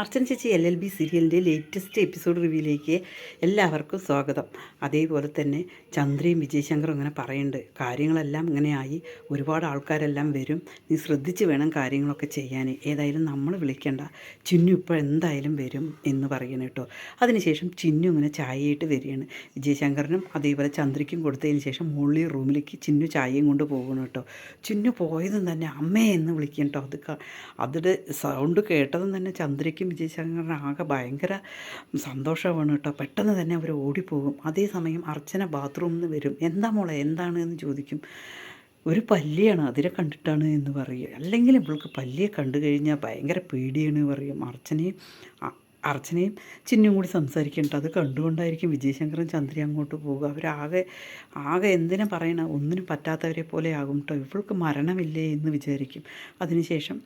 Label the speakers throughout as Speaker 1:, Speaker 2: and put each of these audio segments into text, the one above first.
Speaker 1: അർച്ചന ചേച്ചി LLB സീരിയലിൻ്റെ latest episode റിവ്യൂയിലേക്ക് എല്ലാവർക്കും സ്വാഗതം. അതേപോലെ തന്നെ ചന്ദ്രയും വിജയശങ്കറും ഇങ്ങനെ പറയുന്നുണ്ട്, കാര്യങ്ങളെല്ലാം ഇങ്ങനെയായി, ഒരുപാട് ആൾക്കാരെല്ലാം വരും, നീ ശ്രദ്ധിച്ച് വേണം കാര്യങ്ങളൊക്കെ ചെയ്യാൻ, ഏതായാലും നമ്മൾ വിളിക്കേണ്ട, ചിന്നു ഇപ്പോൾ എന്തായാലും വരും എന്ന് പറയണം കേട്ടോ. അതിനുശേഷം ചിന്നു ഇങ്ങനെ ചായയായിട്ട് വരികയാണ്. വിജയശങ്കറിനും അതേപോലെ ചന്ദ്രയ്ക്കും കൊടുത്തതിന് ശേഷം മുകളിൽ റൂമിലേക്ക് ചിന്നു ചായയും കൊണ്ട് പോകണം കേട്ടോ. ചിന്നു പോയതും തന്നെ അമ്മേ എന്ന് വിളിക്കണം കേട്ടോ. അതിൻ്റെ സൗണ്ട് കേട്ടതും തന്നെ ചന്ദ്രയ്ക്കും വിജയശങ്കറിന് ആകെ ഭയങ്കര സന്തോഷമാണ് കേട്ടോ. പെട്ടെന്ന് തന്നെ അവർ ഓടിപ്പോകും. അതേസമയം അർച്ചന ബാത്റൂമിൽ നിന്ന് വരും. എന്താ മോളെ എന്താണ് എന്ന് ചോദിക്കും. ഒരു പല്ലിയാണ്, അതിനെ കണ്ടിട്ടാണ് എന്ന് പറയും. അല്ലെങ്കിൽ ഇവൾക്ക് പല്ലിയെ കണ്ടു കഴിഞ്ഞാൽ ഭയങ്കര പേടിയാണ് പറയും. അർച്ചനയും ചിന്നും കൂടി സംസാരിക്കേണ്ട, അത് കണ്ടുകൊണ്ടായിരിക്കും വിജയശങ്കറും ചന്ദ്രയും അങ്ങോട്ട് പോകുക. ആകെ എന്തിനാ പറയണ, ഒന്നിനും പറ്റാത്തവരെ പോലെ ആകും കേട്ടോ. ഇവൾക്ക് മരണമില്ലേ എന്ന് വിചാരിക്കും. അതിനുശേഷം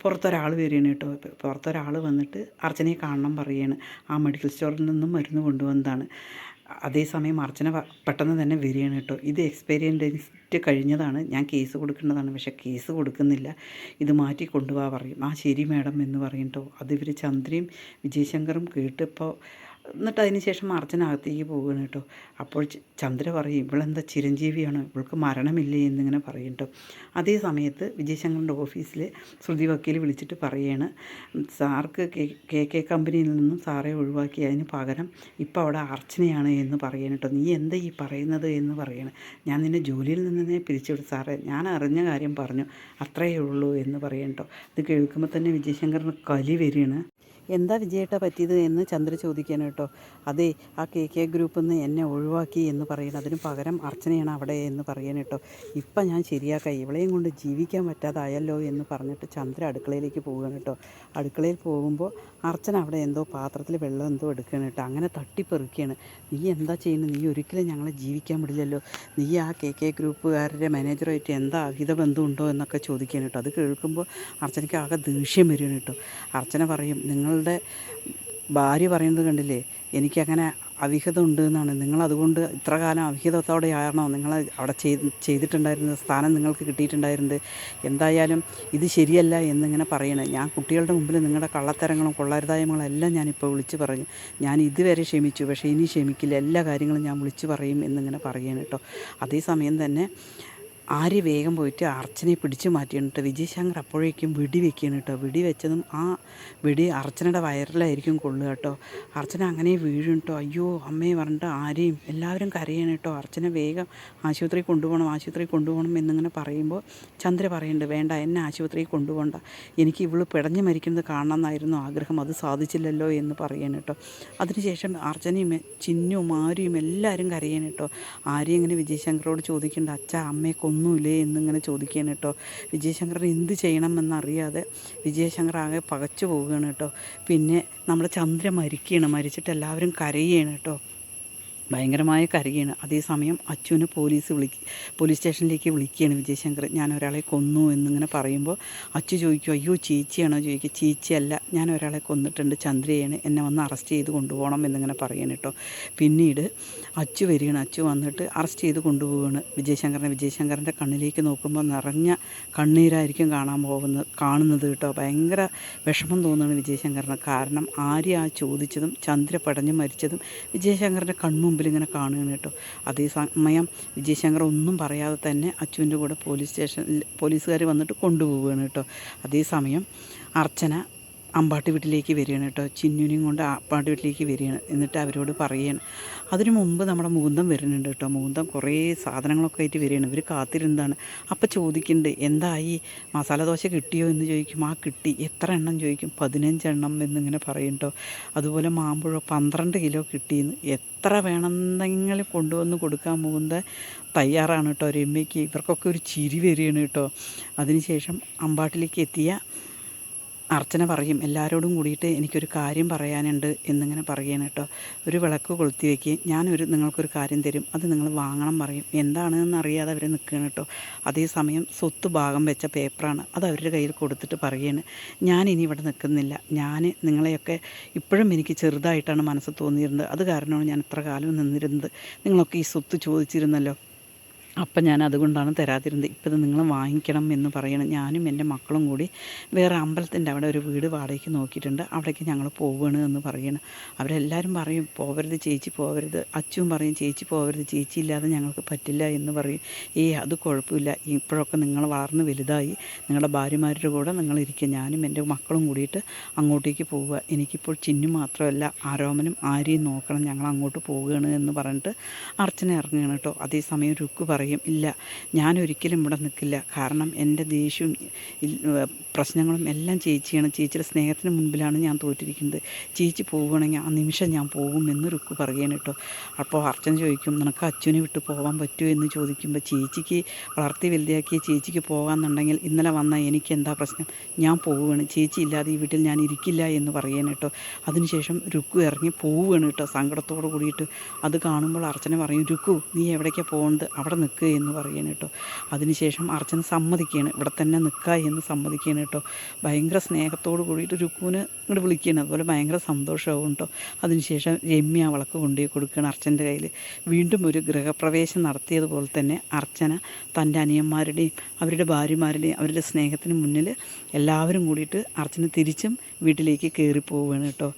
Speaker 1: പുറത്തൊരാൾ വരികയാണ് കേട്ടോ. പുറത്തൊരാൾ വന്നിട്ട് അർച്ചനയെ കാണണം പറയുകയാണ്. ആ മെഡിക്കൽ സ്റ്റോറിൽ നിന്നും മരുന്ന് കൊണ്ടുവന്നതാണ്. അതേസമയം അർച്ചന പെട്ടെന്ന് തന്നെ വരികയാണ് കേട്ടോ. ഇത് എക്സ്പീരിയൻസ് കഴിഞ്ഞതാണ്, ഞാൻ കേസ് കൊടുക്കേണ്ടതാണ്, പക്ഷേ കേസ് കൊടുക്കുന്നില്ല, ഇത് മാറ്റി കൊണ്ടുപോകാൻ പറയും. ആ ശരി മാഡം എന്ന് പറയും കേട്ടോ. അത് ഇവർ ചന്ദ്രയും വിജയശങ്കറും കേട്ടിപ്പോൾ എന്നിട്ട് അതിന് ശേഷം അർച്ചന അകത്തേക്ക് പോവുകയാണ് കേട്ടോ. അപ്പോൾ ചന്ദ്ര പറയും, ഇവളെന്താ ചിരഞ്ജീവിയാണോ, ഇവൾക്ക് മരണമില്ലേ എന്നിങ്ങനെ പറയും കേട്ടോ. അതേ സമയത്ത് വിജയശങ്കറിൻ്റെ ഓഫീസിൽ ശ്രുതി വക്കീൽ വിളിച്ചിട്ട് പറയുകയാണ്, സാർക്ക് കെ കമ്പനിയിൽ നിന്നും സാറെ ഒഴിവാക്കി, അതിന് പകരം ഇപ്പോൾ അവിടെ അർച്ചനയാണ് എന്ന് പറയണം കേട്ടോ. നീ എന്താ ഈ പറയുന്നത് എന്ന് പറയണം. ഞാൻ നിന്നെ ജോലിയിൽ നിന്ന് തന്നെ പിരിച്ചുവിടും സാറേ, ഞാൻ അറിഞ്ഞ കാര്യം പറഞ്ഞു, അത്രയേ ഉള്ളൂ എന്ന് പറയണം കേട്ടോ. ഇത് കേൾക്കുമ്പോൾ തന്നെ വിജയശങ്കറിന് കലി വരികയാണ്. എന്താ വിജയേട്ടാ പറ്റിയത് എന്ന് ചന്ദ്ര ചോദിക്കാൻ കേട്ടോ. അതെ, ആ കെ ഗ്രൂപ്പിൽ നിന്ന് എന്നെ ഒഴിവാക്കി എന്ന് പറയണം, അതിന് പകരം അർച്ചനയാണ് അവിടെ എന്ന് പറയാൻ കേട്ടോ. ഇപ്പം ഞാൻ ശരിയാക്കാം, ഇവളെയും കൊണ്ട് ജീവിക്കാൻ പറ്റാതായല്ലോ എന്ന് പറഞ്ഞിട്ട് ചന്ദ്ര അടുക്കളയിലേക്ക് പോവുകയാണ് കേട്ടോ. അടുക്കളയിൽ പോകുമ്പോൾ അർച്ചന അവിടെ എന്തോ പാത്രത്തിൽ വെള്ളം എന്തോ എടുക്കുകയാണ് കേട്ടോ. അങ്ങനെ തട്ടിപ്പെറുക്കുകയാണ്. നീ എന്താ ചെയ്യുന്നത്, നീ ഒരിക്കലും ഞങ്ങളെ ജീവിക്കാൻ വിടില്ലല്ലോ, നീ ആ കെ ഗ്രൂപ്പുകാരുടെ മാനേജറുമായിട്ട് എന്താ അഹിത ബന്ധമുണ്ടോ എന്നൊക്കെ ചോദിക്കാൻ കേട്ടോ. അത് കേൾക്കുമ്പോൾ അർച്ചനയ്ക്ക് ആകെ ദേഷ്യം വരികയാണ് കേട്ടോ. അർച്ചന പറയും, നിങ്ങളുടെ ഭാര്യ പറയുന്നത് കണ്ടില്ലേ, എനിക്കങ്ങനെ അവിഹിതം ഉണ്ട് എന്നാണ്, നിങ്ങളതുകൊണ്ട് ഇത്ര കാലം അവിഹിതത്തോടെയാണോ നിങ്ങൾ അവിടെ ചെയ്തിട്ടുണ്ടായിരുന്നത്, സ്ഥാനം നിങ്ങൾക്ക് കിട്ടിയിട്ടുണ്ടായിരുന്നത്, എന്തായാലും ഇത് ശരിയല്ല എന്നിങ്ങനെ പറയണേ. ഞാൻ കുട്ടികളുടെ മുമ്പിൽ നിങ്ങളുടെ കള്ളത്തരങ്ങളും കൊള്ളരുതായ്മകളും എല്ലാം ഞാനിപ്പോൾ വിളിച്ച് പറഞ്ഞു, ഞാൻ ഇതുവരെ ക്ഷമിച്ചു, പക്ഷേ ഇനി ക്ഷമിക്കില്ല, എല്ലാ കാര്യങ്ങളും ഞാൻ വിളിച്ച് പറയും എന്നിങ്ങനെ പറയണം കേട്ടോ. അതേസമയം തന്നെ ആര്യ വേഗം പോയിട്ട് അർച്ചനയെ പിടിച്ചു മാറ്റിയാണ് കേട്ടോ. വിജയശങ്കർ അപ്പോഴേക്കും വെടി വെക്കുകയാണ് കേട്ടോ. വെടി വെച്ചതും ആ വെടി അർച്ചനയുടെ വയറിലായിരിക്കും കൊള്ളുക കേട്ടോ. അർച്ചന അങ്ങനെ വീഴും കേട്ടോ. അയ്യോ അമ്മയെ പറഞ്ഞിട്ട് ആരെയും എല്ലാവരും കരയാണ് കേട്ടോ. അർച്ചന വേഗം ആശുപത്രിയിൽ കൊണ്ടുപോകണം എന്നിങ്ങനെ പറയുമ്പോൾ ചന്ദ്ര പറയുന്നുണ്ട്, വേണ്ട, എന്നെ ആശുപത്രിയിൽ കൊണ്ടുപോകണ്ട, എനിക്ക് ഇവള് പിടഞ്ഞു മരിക്കുന്നത് കാണണമെന്നായിരുന്നു ആഗ്രഹം, അത് സാധിച്ചില്ലല്ലോ എന്ന് പറയാൻ കേട്ടോ. അതിനുശേഷം അർച്ചനയും ചിന്നും ആര്യയും എല്ലാവരും കരയാണ് കേട്ടോ. ആര്യ ഇങ്ങനെ വിജയശങ്കറോട് ചോദിക്കേണ്ട, അച്ഛാ അമ്മയെ ഒന്നുമില്ലേ എന്നിങ്ങനെ ചോദിക്കാൻ കേട്ടോ. വിജയശങ്കറിന് എന്ത് ചെയ്യണമെന്നറിയാതെ വിജയശങ്കർ ആകെ പകച്ചു പോവുകയാണ് കേട്ടോ. പിന്നെ നമ്മുടെ ചന്ദ്ര മരിച്ചിട്ട് എല്ലാവരും കരയുകയാണ് കേട്ടോ. ഭയങ്കരമായ കരയാണ്. അതേസമയം അച്ചുവിനെ പോലീസ് സ്റ്റേഷനിലേക്ക് വിളിക്കുകയാണ് വിജയശങ്കർ. ഞാൻ ഒരാളെ കൊന്നു എന്നിങ്ങനെ പറയുമ്പോൾ അച്ചു ചോദിക്കും, അയ്യോ ചേച്ചിയാണോ ചോദിക്കുക. ചേച്ചിയല്ല, ഞാൻ ഒരാളെ കൊന്നിട്ടുണ്ട്, ചന്ദ്രയാണ്, എന്നെ വന്ന് അറസ്റ്റ് ചെയ്ത് കൊണ്ടുപോകണം എന്നിങ്ങനെ പറയണം കേട്ടോ. പിന്നീട് അച്ചു വരികയാണ്. അച്ചു വന്നിട്ട് അറസ്റ്റ് ചെയ്ത് കൊണ്ടുപോവുകയാണ് വിജയശങ്കറിൻ്റെ കണ്ണിലേക്ക് നോക്കുമ്പോൾ നിറഞ്ഞ കണ്ണീരായിരിക്കും കാണുന്നത് കേട്ടോ. ഭയങ്കര വിഷമം തോന്നുകയാണ് വിജയശങ്കറിന്. കാരണം ആര്യ ചോദിച്ചതും ചന്ദ്ര പടഞ്ഞു മരിച്ചതും വിജയശങ്കറിൻ്റെ കൺമുമ്പിൽ ഇങ്ങനെ കാണുകയാണ് കേട്ടോ. അതേസമയം വിജയശങ്കർ ഒന്നും പറയാതെ തന്നെ അച്ചുവിൻ്റെ കൂടെ പോലീസുകാർ വന്നിട്ട് കൊണ്ടുപോവുകയാണ് കേട്ടോ. അതേസമയം അർച്ചന അമ്പാട്ടി വീട്ടിലേക്ക് വരികയാണ് കേട്ടോ. ചിന്നുനെയും കൊണ്ട് അമ്പാട്ടി വീട്ടിലേക്ക് വരികയാണ്. എന്നിട്ട് അവരോട് പറയുകയാണ്. അതിനു മുമ്പ് നമ്മുടെ മുകുന്ദം വരുന്നുണ്ട് കേട്ടോ. മുകുന്ദം കുറേ സാധനങ്ങളൊക്കെ ആയിട്ട് വരികയാണ്. ഇവർ കാത്തിരുന്നതാണ്. അപ്പോൾ ചോദിക്കുന്നുണ്ട്, എന്തായി, മസാല ദോശ കിട്ടിയോ എന്ന് ചോദിക്കും. ആ കിട്ടി. എത്ര എണ്ണം ചോദിക്കും. 15 എണ്ണം എന്നിങ്ങനെ പറയും കേട്ടോ. അതുപോലെ മാമ്പഴം 12 കിലോ കിട്ടിയെന്ന്. എത്ര വേണമെന്നെങ്കിലും കൊണ്ടുവന്ന് കൊടുക്കാൻ മുകുന്ദൻ തയ്യാറാണ് കേട്ടോ. രമ്യയ്ക്ക് ഇവർക്കൊക്കെ ഒരു ചിരി വരികയാണ് കേട്ടോ. അതിനുശേഷം അമ്പാട്ടിലേക്ക് എത്തിയ അർച്ചന പറയും, എല്ലാവരോടും കൂടിയിട്ട് എനിക്കൊരു കാര്യം പറയാനുണ്ട് എന്നിങ്ങനെ പറയുകയാണ് കേട്ടോ. ഒരു വിളക്ക് കൊളുത്തി വയ്ക്കുക, നിങ്ങൾക്കൊരു കാര്യം തരും, അത് നിങ്ങൾ വാങ്ങണം പറയും. എന്താണെന്ന് അറിയാതെ അവർ നിൽക്കുകയാണ് കേട്ടോ. അതേസമയം സ്വത്ത് ഭാഗം വെച്ച പേപ്പറാണ്, അത് അവരുടെ കയ്യിൽ കൊടുത്തിട്ട് പറയുകയാണ്, ഞാനിനി ഇവിടെ നിൽക്കുന്നില്ല, ഞാൻ നിങ്ങളെയൊക്കെ ഇപ്പോഴും എനിക്ക് ചെറുതായിട്ടാണ് മനസ്സ് തോന്നിയിരുന്നത്, അത് കാരണമാണ് ഞാൻ ഇത്ര കാലം നിന്നിരുന്നത്, നിങ്ങളൊക്കെ ഈ സ്വത്ത് ചോദിച്ചിരുന്നല്ലോ, അപ്പം ഞാൻ അതുകൊണ്ടാണ് തരാതിരുന്നത്. ഇപ്പം ഇത് നിങ്ങൾ വാങ്ങിക്കണം എന്ന് പറയണം. ഞാനും എൻ്റെ മക്കളും കൂടി വേറെ അമ്പലത്തിൻ്റെ അവിടെ ഒരു വീട് വാടകയ്ക്ക് നോക്കിയിട്ടുണ്ട്. അവിടേക്ക് ഞങ്ങൾ പോവുകയാണ് എന്ന് പറയണം. അവരെല്ലാവരും പറയും പോവരുത് ചേച്ചി പോവരുത്. അച്ചും പറയും ചേച്ചി പോവരുത്, ചേച്ചി ഇല്ലാതെ ഞങ്ങൾക്ക് പറ്റില്ല എന്ന് പറയും. അത് കുഴപ്പമില്ല, ഇപ്പോഴൊക്കെ നിങ്ങൾ വളർന്ന് വലുതായി, നിങ്ങളുടെ ഭാര്യമാരുടെ കൂടെ നിങ്ങളിരിക്കുക, ഞാനും എൻ്റെ മക്കളും കൂടിയിട്ട് അങ്ങോട്ടേക്ക് പോവുക. എനിക്കിപ്പോൾ ചിന്നു മാത്രമല്ല ആരോമനും ആരെയും നോക്കണം, ഞങ്ങൾ അങ്ങോട്ട് പോവുകയാണ് എന്ന് പറഞ്ഞിട്ട് അർച്ചന ഇറങ്ങുകയാണ് കേട്ടോ. അതേസമയം രുക്കു പറയും ഇല്ല, ഞാനൊരിക്കലും ഇവിടെ നിൽക്കില്ല. കാരണം എൻ്റെ ദേഷ്യവും പ്രശ്നങ്ങളും എല്ലാം ചേച്ചിയാണ്. ചേച്ചിയുടെ സ്നേഹത്തിന് മുൻപിലാണ് ഞാൻ തോറ്റിരിക്കുന്നത്. ചേച്ചി പോവുകയാണെങ്കിൽ ആ നിമിഷം ഞാൻ പോകുമെന്ന് രുക്കു പറയുകയാണ് കേട്ടോ. അപ്പോൾ അർച്ചന ചോദിക്കും നിനക്ക് അച്ഛനെ വിട്ട് പോകാൻ പറ്റുമോ എന്ന് ചോദിക്കുമ്പോൾ ചേച്ചിക്ക് വളർത്തി വലുതാക്കിയ ചേച്ചിക്ക് പോകാമെന്നുണ്ടെങ്കിൽ ഇന്നലെ വന്ന എനിക്ക് എന്താ പ്രശ്നം, ഞാൻ പോവുകയാണ്, ചേച്ചി ഇല്ലാതെ ഈ വീട്ടിൽ ഞാൻ ഇരിക്കില്ല എന്ന് പറയുകയാണ് കേട്ടോ. അതിനുശേഷം രുക്കു ഇറങ്ങി പോവുകയാണ് കേട്ടോ സങ്കടത്തോട് കൂടിയിട്ട്. അത് കാണുമ്പോൾ അർച്ചന പറയും രുക്കു നീ എവിടേക്കാണ് പോകുന്നത്, അവിടെ നിൽക്കുക എന്ന് പറയണം കേട്ടോ. അതിനുശേഷം അർച്ചന സമ്മതിക്കുകയാണ്, ഇവിടെ തന്നെ നിൽക്കുക എന്ന് സമ്മതിക്കുകയാണ് കേട്ടോ. ഭയങ്കര സ്നേഹത്തോട് കൂടിയിട്ട് രുക്കുവിന് ഇങ്ങോട്ട് വിളിക്കുകയാണ്. അതുപോലെ ഭയങ്കര സന്തോഷമാവും കേട്ടോ. അതിനുശേഷം രമ്യ വിളക്ക് കൊണ്ടുപോയി കൊടുക്കുകയാണ് അർച്ചൻ്റെ കയ്യിൽ. വീണ്ടും ഒരു ഗൃഹപ്രവേശം നടത്തിയതുപോലെ തന്നെ അർച്ചന തൻ്റെ അനിയന്മാരുടെയും അവരുടെ ഭാര്യമാരുടെയും അവരുടെ സ്നേഹത്തിന് മുന്നിൽ എല്ലാവരും കൂടിയിട്ട് അർച്ചന തിരിച്ചും വീട്ടിലേക്ക് കയറിപ്പോവുകയാണ് കേട്ടോ.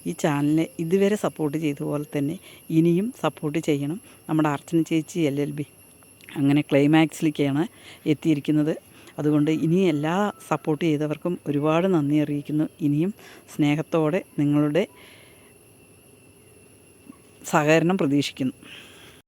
Speaker 1: ഈ ചാനലിനെ ഇതുവരെ സപ്പോർട്ട് ചെയ്തതുപോലെ തന്നെ ഇനിയും സപ്പോർട്ട് ചെയ്യണം. നമ്മുടെ അർച്ചന ചേച്ചി LLB അങ്ങനെ ക്ലൈമാക്സിലേക്കാണ് എത്തിയിരിക്കുന്നത്. അതുകൊണ്ട് ഇനി എല്ലാ സപ്പോർട്ട് ചെയ്തവർക്കും ഒരുപാട് നന്ദി അറിയിക്കുന്നു. ഇനിയും സ്നേഹത്തോടെ നിങ്ങളുടെ സഹകരണം പ്രതീക്ഷിക്കുന്നു.